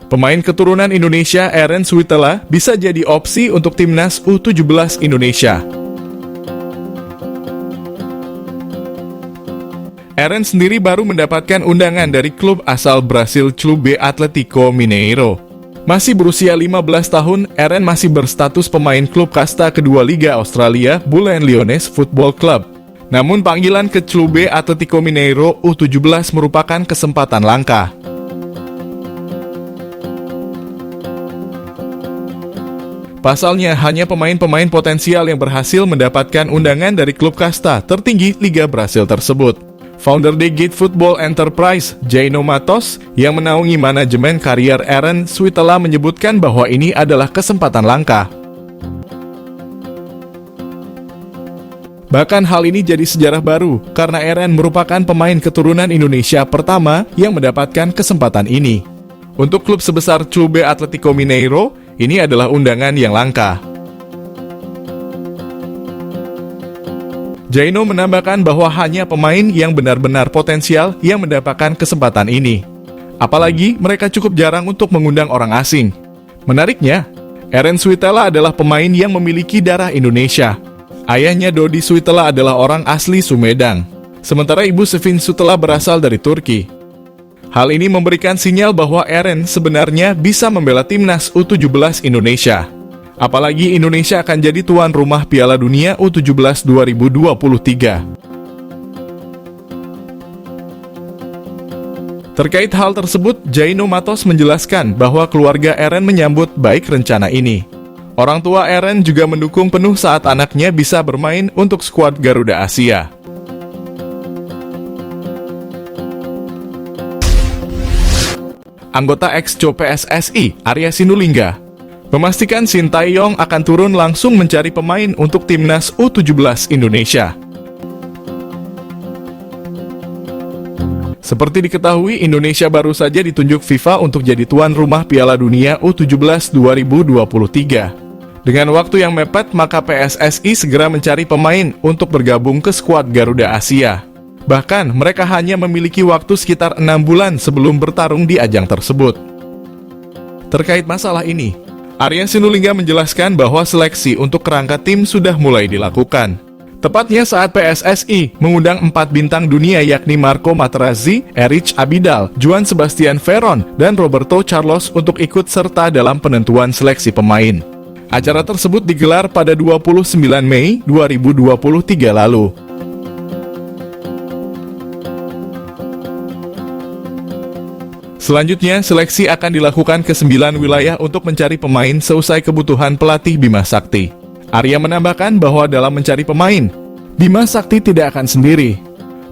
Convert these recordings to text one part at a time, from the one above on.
Pemain keturunan Indonesia Eren Switala bisa jadi opsi untuk timnas U17 Indonesia. Eren sendiri baru mendapatkan undangan dari klub asal Brasil Clube Atlético Mineiro. Masih berusia 15 tahun, Eren masih berstatus pemain klub kasta kedua Liga Australia, Bullen Leones Football Club. Namun panggilan ke Clube Atlético Mineiro U17 merupakan kesempatan langka. Pasalnya, hanya pemain-pemain potensial yang berhasil mendapatkan undangan dari klub kasta tertinggi Liga Brasil tersebut. Founder The Gate Football Enterprise, Jaino Matos, yang menaungi manajemen karier Eren Switala menyebutkan bahwa ini adalah kesempatan langka. Bahkan hal ini jadi sejarah baru, karena Eren merupakan pemain keturunan Indonesia pertama yang mendapatkan kesempatan ini. Untuk klub sebesar Clube Atlético Mineiro, ini adalah undangan yang langka. Jaino menambahkan bahwa hanya pemain yang benar-benar potensial yang mendapatkan kesempatan ini. Apalagi mereka cukup jarang untuk mengundang orang asing. Menariknya, Eren Switala adalah pemain yang memiliki darah Indonesia. Ayahnya Dodi Switala adalah orang asli Sumedang, sementara ibu Sevin Switala berasal dari Turki. Hal ini memberikan sinyal bahwa Eren sebenarnya bisa membela timnas U17 Indonesia. Apalagi Indonesia akan jadi tuan rumah Piala Dunia U17 2023. Terkait hal tersebut, Jaino Matos menjelaskan bahwa keluarga Eren menyambut baik rencana ini. Orang tua Eren juga mendukung penuh saat anaknya bisa bermain untuk skuad Garuda Asia. Anggota ex-Co PSSI, Arya Sinulinga, memastikan Sintayong akan turun langsung mencari pemain untuk timnas U17 Indonesia. Seperti diketahui, Indonesia baru saja ditunjuk FIFA untuk jadi tuan rumah Piala Dunia U17 2023. Dengan waktu yang mepet, maka PSSI segera mencari pemain untuk bergabung ke skuad Garuda Asia. Bahkan, mereka hanya memiliki waktu sekitar 6 bulan sebelum bertarung di ajang tersebut. Terkait masalah ini, Arya Sinulinga menjelaskan bahwa seleksi untuk kerangka tim sudah mulai dilakukan. Tepatnya saat PSSI mengundang 4 bintang dunia yakni Marco Materazzi, Erich Abidal, Juan Sebastian Veron, dan Roberto Carlos untuk ikut serta dalam penentuan seleksi pemain. Acara tersebut digelar pada 29 Mei 2023 lalu. Selanjutnya, seleksi akan dilakukan ke 9 wilayah untuk mencari pemain seusai kebutuhan pelatih Bima Sakti. Arya menambahkan bahwa dalam mencari pemain, Bima Sakti tidak akan sendiri.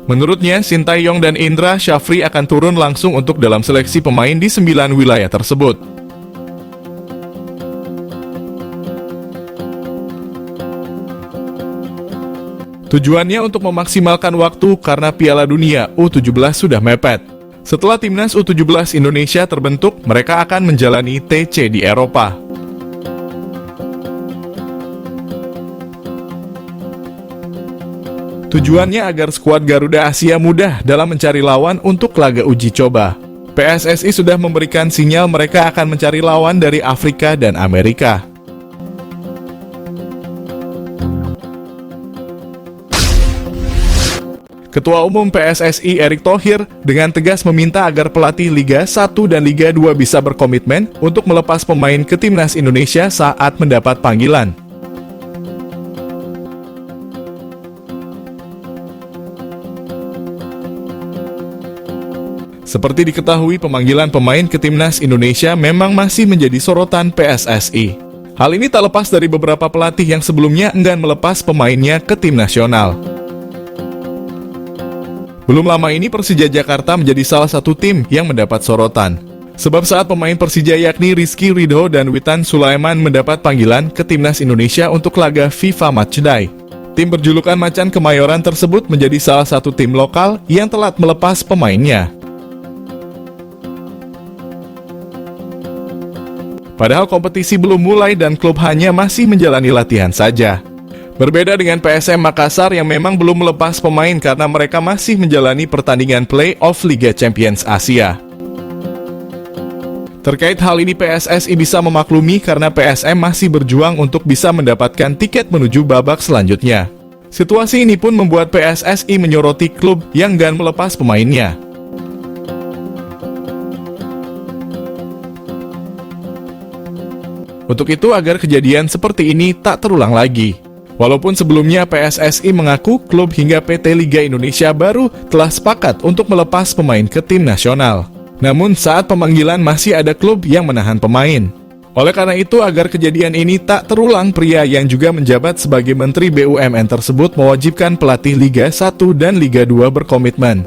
Menurutnya, Sintayong dan Indra Syafri akan turun langsung untuk dalam seleksi pemain di 9 wilayah tersebut. Tujuannya untuk memaksimalkan waktu karena Piala Dunia U17 sudah mepet. Setelah timnas U17 Indonesia terbentuk, mereka akan menjalani TC di Eropa. Tujuannya agar skuad Garuda Asia mudah dalam mencari lawan untuk laga uji coba. PSSI sudah memberikan sinyal mereka akan mencari lawan dari Afrika dan Amerika. Ketua Umum PSSI Erick Thohir dengan tegas meminta agar pelatih Liga 1 dan Liga 2 bisa berkomitmen untuk melepas pemain ke timnas Indonesia saat mendapat panggilan. Seperti diketahui, pemanggilan pemain ke timnas Indonesia memang masih menjadi sorotan PSSI. Hal ini tak lepas dari beberapa pelatih yang sebelumnya enggan melepas pemainnya ke tim nasional. Belum lama ini Persija Jakarta menjadi salah satu tim yang mendapat sorotan. Sebab saat pemain Persija yakni Rizky Ridho dan Witan Sulaiman mendapat panggilan ke timnas Indonesia untuk laga FIFA Matchday. Tim berjulukan Macan Kemayoran tersebut menjadi salah satu tim lokal yang telat melepas pemainnya. Padahal kompetisi belum mulai dan klub hanya masih menjalani latihan saja. Berbeda dengan PSM Makassar yang memang belum melepas pemain karena mereka masih menjalani pertandingan play-off Liga Champions Asia. Terkait hal ini PSSI bisa memaklumi karena PSM masih berjuang untuk bisa mendapatkan tiket menuju babak selanjutnya. Situasi ini pun membuat PSSI menyoroti klub yang enggan melepas pemainnya. Untuk itu, agar kejadian seperti ini tak terulang lagi. Walaupun sebelumnya PSSI mengaku klub hingga PT Liga Indonesia baru telah sepakat untuk melepas pemain ke tim nasional. Namun saat pemanggilan masih ada klub yang menahan pemain. Oleh karena itu, agar kejadian ini tak terulang, pria yang juga menjabat sebagai Menteri BUMN tersebut mewajibkan pelatih Liga 1 dan Liga 2 berkomitmen.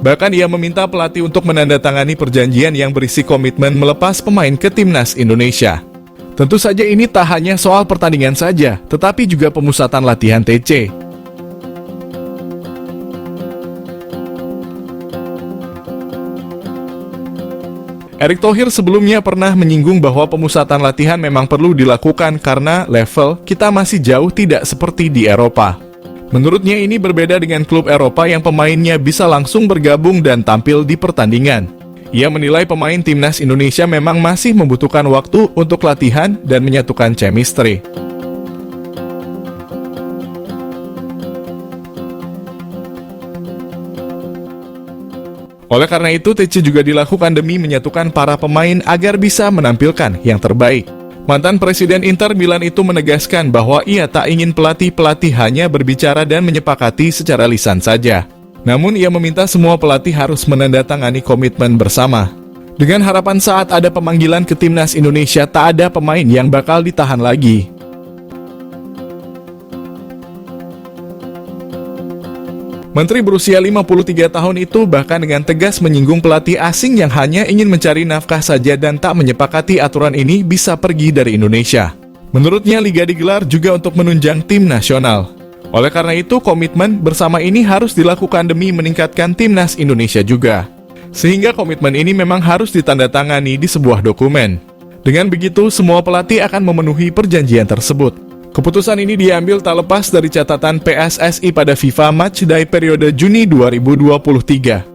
Bahkan ia meminta pelatih untuk menandatangani perjanjian yang berisi komitmen melepas pemain ke timnas Indonesia. Tentu saja ini tak hanya soal pertandingan saja, tetapi juga pemusatan latihan TC. Erick Thohir sebelumnya pernah menyinggung bahwa pemusatan latihan memang perlu dilakukan karena level kita masih jauh tidak seperti di Eropa. Menurutnya ini berbeda dengan klub Eropa yang pemainnya bisa langsung bergabung dan tampil di pertandingan. Ia menilai pemain timnas Indonesia memang masih membutuhkan waktu untuk latihan dan menyatukan chemistry. Oleh karena itu, TC juga dilakukan demi menyatukan para pemain agar bisa menampilkan yang terbaik. Mantan Presiden Inter Milan itu menegaskan bahwa ia tak ingin pelatih-pelatih hanya berbicara dan menyepakati secara lisan saja. Namun ia meminta semua pelatih harus menandatangani komitmen bersama. Dengan harapan saat ada pemanggilan ke timnas Indonesia tak ada pemain yang bakal ditahan lagi. Menteri berusia 53 tahun itu bahkan dengan tegas menyinggung pelatih asing yang hanya ingin mencari nafkah saja dan tak menyepakati aturan ini bisa pergi dari Indonesia. Menurutnya liga digelar juga untuk menunjang tim nasional. Oleh karena itu komitmen bersama ini harus dilakukan demi meningkatkan timnas Indonesia juga. Sehingga komitmen ini memang harus ditandatangani di sebuah dokumen. Dengan begitu semua pelatih akan memenuhi perjanjian tersebut. Keputusan ini diambil tak lepas dari catatan PSSI pada FIFA Matchday periode Juni 2023.